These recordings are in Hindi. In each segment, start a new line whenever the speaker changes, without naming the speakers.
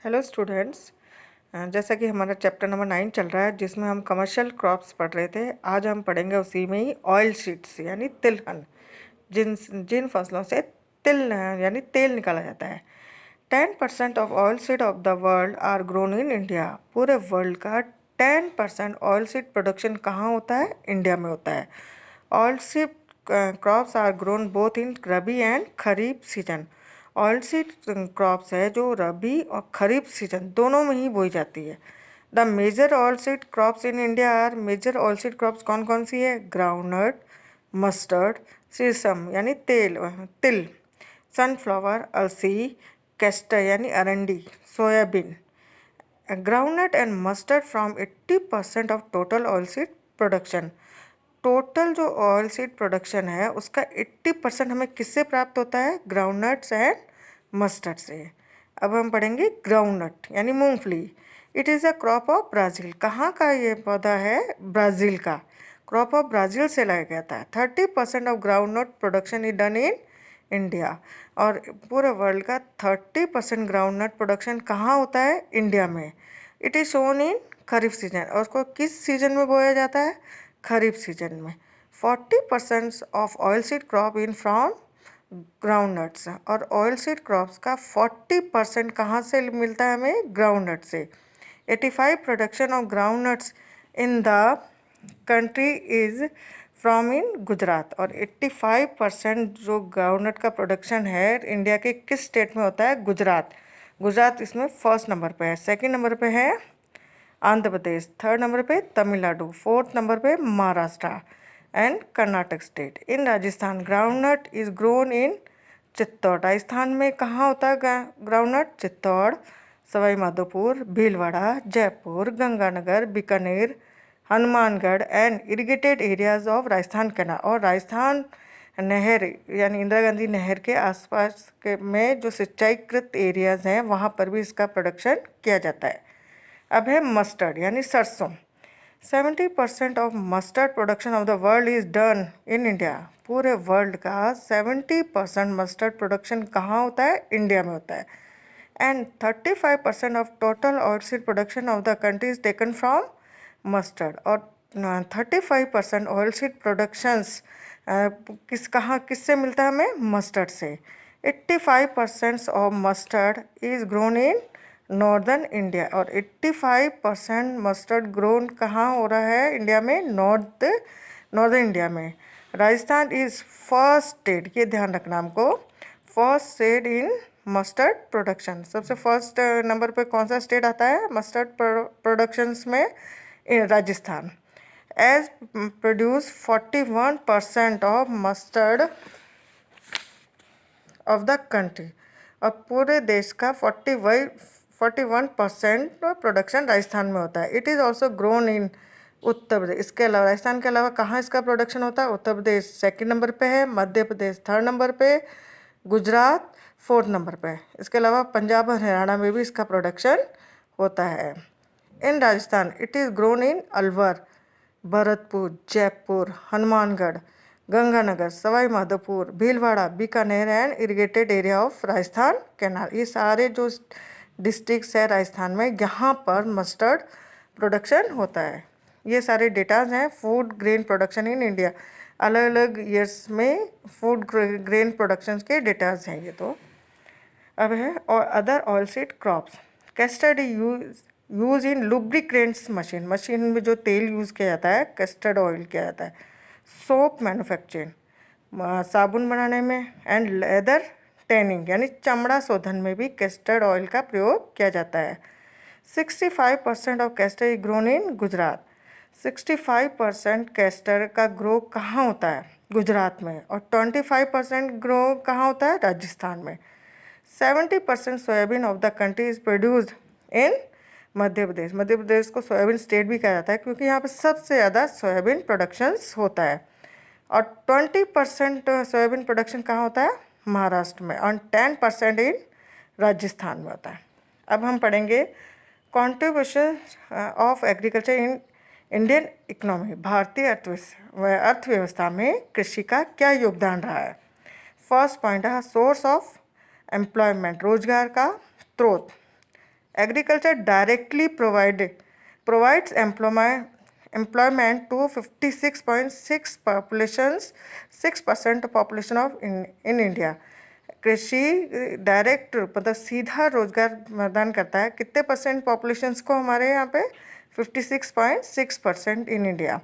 Hello students. जैसा कि हमारा चैप्टर नंबर 9 चल रहा है जिसमें हम कमर्शियल क्रॉप्स पढ़ रहे थे। आज हम पढ़ेंगे उसी में ही ऑयल सीड्स यानी तिलहन, जिन जिन फसलों से तिल यानी तेल निकाला जाता है। 10% of oil seed of the world are grown in India. पूरे वर्ल्ड का 10% ऑयल सीड प्रोडक्शन कहाँ होता है? इंडिया में होता है। Oil seed crops are grown both in rabi and kharif season. Oil seed crops है जो रबी और खरीफ सीजन दोनों में ही बोई जाती है। The major oil seed crops in India are, major oil seed crops कौन कौन सी है? ग्राउंडनट, मस्टर्ड, सीसम यानी तिल, सनफ्लावर, अलसी, कैस्टर यानी अरंडी, soybean. Groundnut and mustard from 80% of total oil seed production. Total जो ऑयल सीड प्रोडक्शन है उसका 80% हमें किससे प्राप्त होता है? ग्राउंडनट्स एंड मस्टर्ड से। अब हम पढ़ेंगे ग्राउंडनट यानी मूंगफली। It is a crop of Brazil. कहाँ का ये पौधा है? ब्राज़ील का। क्रॉप ऑफ ब्राज़ील से लाया गया था। 30% of groundnut production is done in India. और पूरे वर्ल्ड का 30% ग्राउंडनट प्रोडक्शन कहाँ होता है? इंडिया में। It is sown in kharif season. और उसको किस सीजन में बोया जाता है? खरीफ सीजन में। 40% of oil seed crop in from groundnuts. और ऑयल सीड क्रॉप्स का 40% कहाँ से मिलता है हमें? ग्राउंडनट से। 85 production of groundnuts in the country is from in Gujarat. और 85% जो ग्राउंडनट का प्रोडक्शन है इंडिया के किस स्टेट में होता है? गुजरात। गुजरात इसमें फर्स्ट नंबर पे है। सेकंड नंबर पे है आंध्र प्रदेश, थर्ड नंबर पे तमिलनाडु, फोर्थ नंबर पे Maharashtra and Karnataka state. In Rajasthan groundnut is grown in Chittor. Rajasthan में कहाँ होता है groundnut? Chittor, Sawai Madhopur, Bhilwara, Jaipur, Ganganagar, Bikaner, Hanumangarh and irrigated areas of Rajasthan canal. और राजस्थान नहर यानी इंदिरा गांधी नहर के आसपास के में जो सिंचाईकृत एरियाज हैं वहाँ पर भी इसका प्रोडक्शन किया जाता है। अब है मस्टर्ड यानी सरसों। 70% of mustard production of the world is done in India. पूरे वर्ल्ड का 70% मस्टर्ड प्रोडक्शन कहाँ होता है? इंडिया में होता है। And 35% of total oil seed production of the country is taken from mustard. और 35% ऑयल सीड प्रोडक्शंस किससे मिलता है हमें? मस्टर्ड से। 85% of mustard is grown in northern India. और 85% मस्टर्ड ग्रोन कहाँ हो रहा है इंडिया में? नॉर्दर्न इंडिया में। राजस्थान इज फर्स्ट स्टेट, ये ध्यान रखना हमको, first state in mustard production. सबसे फर्स्ट नंबर पे कौन सा स्टेट आता है मस्टर्ड प्रोडक्शंस में? Rajasthan. As produce 41% of mustard of the country. और पूरे देश का 41% प्रोडक्शन राजस्थान में होता है। It is also grown in Uttar Pradesh. इसके अलावा राजस्थान के अलावा कहाँ इसका प्रोडक्शन होता है? उत्तर प्रदेश सेकंड नंबर पे है, मध्य प्रदेश थर्ड नंबर पे, गुजरात फोर्थ नंबर पे। इसके अलावा पंजाब और हरियाणा में भी इसका प्रोडक्शन होता है। In Rajasthan it is grown in Alwar, Bharatpur, Jaipur, Hanumangarh, Ganganagar, Sawai Madhopur, Bhilwara, Bikaner and irrigated area of Rajasthan canal. ये सारे जो डिस्ट्रिक्ट्स है राजस्थान में यहाँ पर मस्टर्ड प्रोडक्शन होता है। ये सारे डेटाज हैं food grain production in India. अलग अलग ईयर्स में फूड ग्रेन प्रोडक्शन के डेटाज हैं ये तो। अब है और other oil seed crops. Custard use in lubricants machine. Machine में जो तेल यूज़ किया जाता है कस्टर्ड ऑयल किया जाता है। सोप मैन्युफैक्चरिंग साबुन बनाने में। एंड लेदर टैनिंग यानी चमड़ा शोधन में भी कस्टर्ड ऑयल का प्रयोग किया जाता है। 65% of castor is grown in Gujarat. 65% castor का ग्रो कहाँ होता है? गुजरात में। और 25% ग्रो कहाँ होता है? राजस्थान में। 70% soybean of the country is produced in Madhya Pradesh. Madhya Pradesh को सोयाबीन स्टेट भी कहा जाता है क्योंकि यहाँ पर सबसे ज़्यादा सोयाबीन प्रोडक्शंस होता है। और 20% सोयाबीन प्रोडक्शन कहाँ होता है? महाराष्ट्र में। और 10% इन राजस्थान में होता है। अब हम पढ़ेंगे contribution of agriculture in Indian economy. भारतीय अर्थव्यवस्था में कृषि का क्या योगदान रहा है? फर्स्ट पॉइंट है सोर्स ऑफ एम्प्लॉयमेंट, रोजगार का स्रोत। Agriculture directly provides employment to 6% population of in India. कृषि डायरेक्ट मतलब सीधा रोजगार प्रदान करता है कितने परसेंट पॉपुलेशंस को हमारे यहाँ पे 56.6% in India.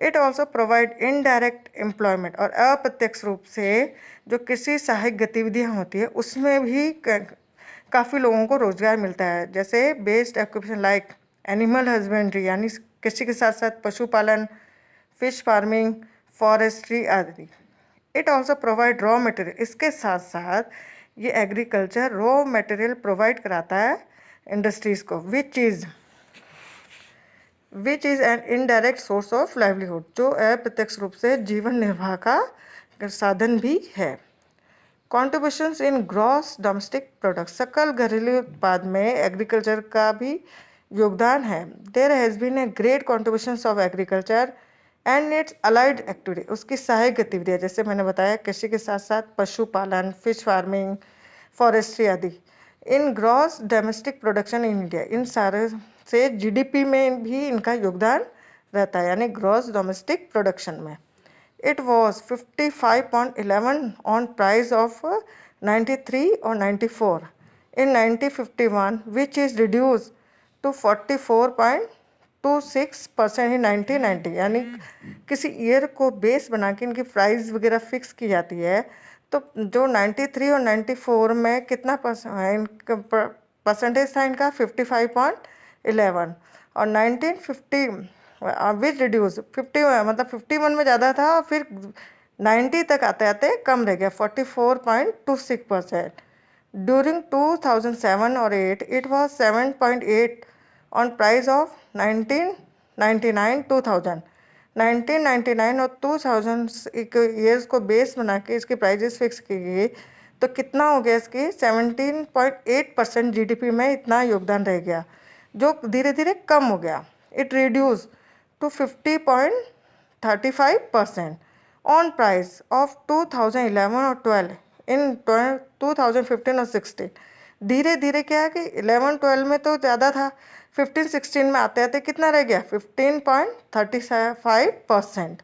It also provide indirect employment और अप्रत्यक्ष रूप से जो कृषि सहायक गतिविधियाँ होती है उसमें भी काफ़ी लोगों को रोजगार मिलता है. जैसे based occupation like animal husbandry यानी कृषि के साथ साथ पशुपालन, फिश फार्मिंग, फॉरेस्ट्री आदि. It also provide raw material. इसके साथ साथ ये एग्रीकल्चर रॉ मटेरियल प्रोवाइड कराता है इंडस्ट्रीज़ को which is an indirect source of livelihood, जो अप्रत्यक्ष रूप से जीवन निर्वाह का साधन भी है. Contributions in gross domestic product. सकल घरेलू उत्पाद में एग्रीकल्चर का भी योगदान है. There has been a great contributions of agriculture and its allied activity. उसकी सहायक गतिविधियाँ जैसे मैंने बताया कृषि के साथ साथ पशुपालन, फिश फार्मिंग, फॉरेस्ट्री आदि. In gross domestic production in India, इन सारे से जीडीपी में भी इनका योगदान रहता है यानी ग्रॉस डोमेस्टिक प्रोडक्शन में. It was 55.11 on price of 93 or 94 in 1951, which is reduced to 44.26% in 1990. यानी किसी ईयर को बेस बना के इनकी प्राइस वगैरह फिक्स की जाती है. तो जो 93 और 94 में कितना परसेंटेज था इनका 55.11 और 1950 विच रिड्यूस 50 मतलब 51 में ज़्यादा था और फिर 90 तक आते आते कम रह गया 44.26%. ड्यूरिंग 2007 और 8 it was 7.8 on price of 1999 और 2000 ईयर्स को बेस बना के इसकी प्राइजेस फिक्स की गई. तो कितना हो गया इसकी 17.8% जीडीपी में इतना योगदान रह गया जो धीरे धीरे कम हो गया. It reduce to 50.35% on price of 2011 और 12 in 2015 और 16. धीरे धीरे क्या है कि 11-12 में तो ज़्यादा था, 15-16 में आते आते कितना रह गया 15.35%.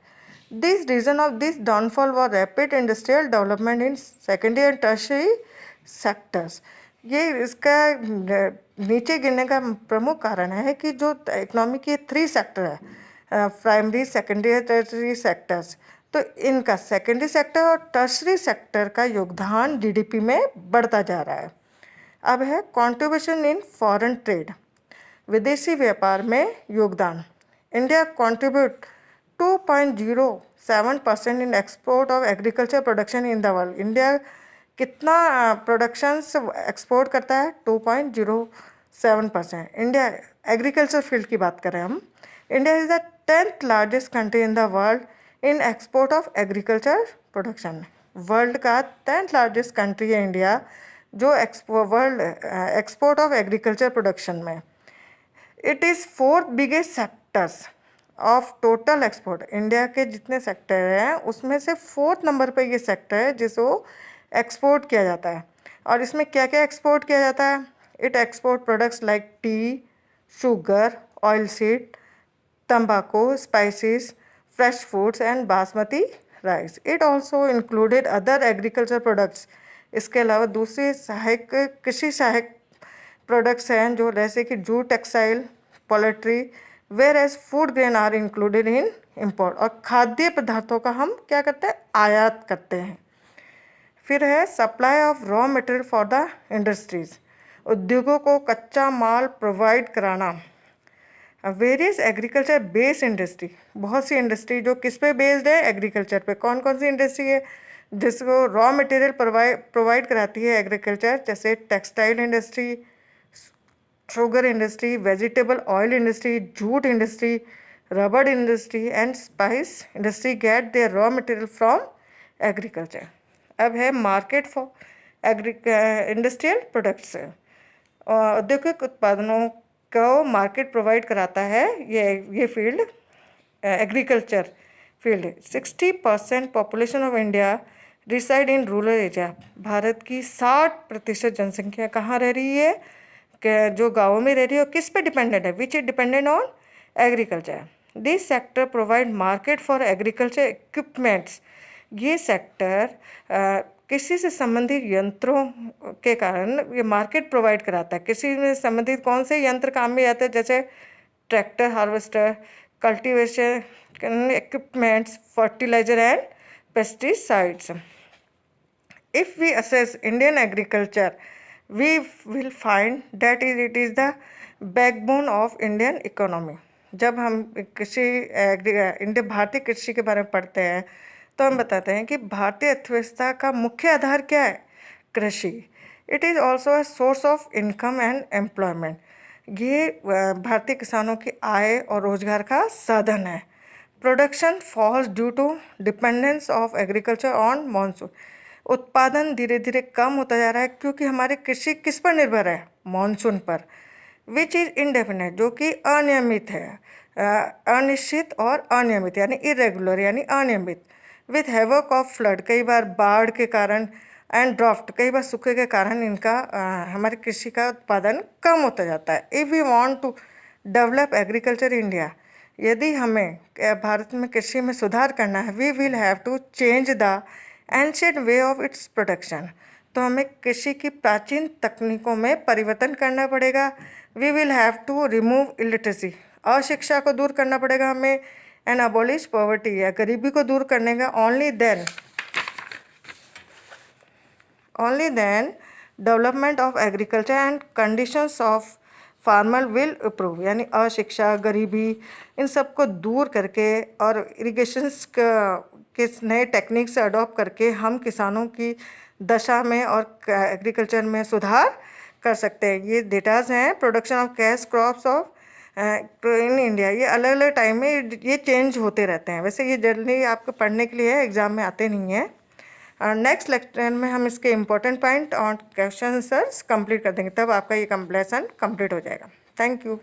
This reason of this downfall was rapid industrial development in secondary and tertiary sectors. ये इसका नीचे गिरने का प्रमुख कारण है कि जो इकोनॉमी के 3 सेक्टर है, प्राइमरी, सेकेंडरी और टर्शरी सेक्टर्स, तो इनका सेकेंडरी सेक्टर और टर्शरी सेक्टर का योगदान जीडीपी में बढ़ता जा रहा है. अब है कंट्रीब्यूशन इन फॉरेन ट्रेड. विदेशी व्यापार में योगदान. India contribute 2.07% in export of agriculture production in the world. India कितना प्रोडक्शंस एक्सपोर्ट करता है 2.07%. इंडिया एग्रीकल्चर फील्ड की बात करें हम, India is the 10th largest country in the world in export of agriculture production. World का 10th लार्जेस्ट कंट्री है इंडिया जो world export of agriculture production में. It is 4th biggest sectors of total export. India के जितने सेक्टर हैं उसमें से 4th नंबर पर ये सेक्टर है जिसको एक्सपोर्ट किया जाता है. और इसमें क्या क्या एक्सपोर्ट किया जाता है? It export products like tea, sugar, oil seed, तंबाकू, spices, fresh foods and basmati rice. It also included other agriculture products. इसके अलावा दूसरे सहायक कृषि सहायक प्रोडक्ट्स हैं जो जैसे कि jute, textile, poultry, whereas food grain are included in import. और खाद्य पदार्थों का हम क्या करते हैं? आयात करते हैं. फिर है supply of raw material for the industries. उद्योगों को कच्चा माल प्रोवाइड कराना. Various agriculture based industry. बहुत सी इंडस्ट्री जो किस पे बेस्ड है? एग्रीकल्चर पे. कौन कौन सी इंडस्ट्री है जिसको रॉ मटेरियल प्रोवाइड कराती है एग्रीकल्चर? जैसे textile industry, sugar industry, vegetable oil industry, jute industry, rubber industry and spice industry get their raw material from agriculture. अब है मार्केट फॉर इंडस्ट्रियल प्रोडक्ट्स. औद्योगिक उत्पादनों को मार्केट प्रोवाइड कराता है ये field, agriculture field. 60% population of India reside in rural area. Bharat की 60% जनसंख्या कहाँ रह रही है? जो गाँवों में रह रही है वो किस पे डिपेंडेंट है, which is dependent on agriculture. This sector provide market for agriculture equipments. ये सेक्टर कृषि से संबंधित यंत्रों के कारण ये मार्केट प्रोवाइड कराता है। कृषि में संबंधित कौन से यंत्र काम में आते हैं, जैसे tractor, harvester, cultivation equipments, fertilizer and pesticides. If we assess Indian agriculture, we will find that it is the backbone of Indian economy. जब हम इंडिया भारतीय कृषि के बारे में पढ़ते हैं तो हम बताते हैं कि भारतीय अर्थव्यवस्था का मुख्य आधार क्या है, कृषि। It is also a source of income and employment. ये भारतीय किसानों की आय और रोजगार का साधन है। Production falls due to dependence of agriculture on monsoon. उत्पादन धीरे धीरे कम होता जा रहा है क्योंकि हमारी कृषि किस पर निर्भर है, मानसून पर। विच इज़ इनडेफिनेट, जो कि अनियमित है, अनिश्चित और अनियमित यानी इरेगुलर यानी अनियमित। विथ हैवक ऑफ फ्लड, कई बार बाढ़ के कारण, एंड ड्राफ्ट, कई बार सूखे के कारण इनका हमारी कृषि का उत्पादन कम होता जाता है। If we want to develop agriculture India, यदि हमें भारत में कृषि में सुधार करना है, we will have to change the ancient way of its production. तो हमें कृषि की प्राचीन तकनीकों में परिवर्तन करना पड़ेगा। We will have to remove illiteracy, अशिक्षा को दूर करना पड़ेगा हमें, एंड अबॉलिश पॉवर्टी, या गरीबी को दूर करने का। only then development of agriculture and conditions of farmer will improve। यानी अशिक्षा, गरीबी, इन सब को दूर करके और इरिगेशंस के नए टेक्निक्स अडॉप्ट करके हम किसानों की दशा में और एग्रीकल्चर में सुधार कर सकते हैं। ये डेटाज हैं production of cash crops of in India. ये अलग अलग टाइम में ये चेंज होते रहते हैं। वैसे ये जल्दी आपको पढ़ने के लिए एग्ज़ाम में आते नहीं हैं। नेक्स्ट लेक्चर में हम इसके इम्पोर्टेंट पॉइंट और क्वेश्चन आंसर्स कंप्लीट कर देंगे, तब आपका ये लेसन कंप्लीट हो जाएगा। Thank you.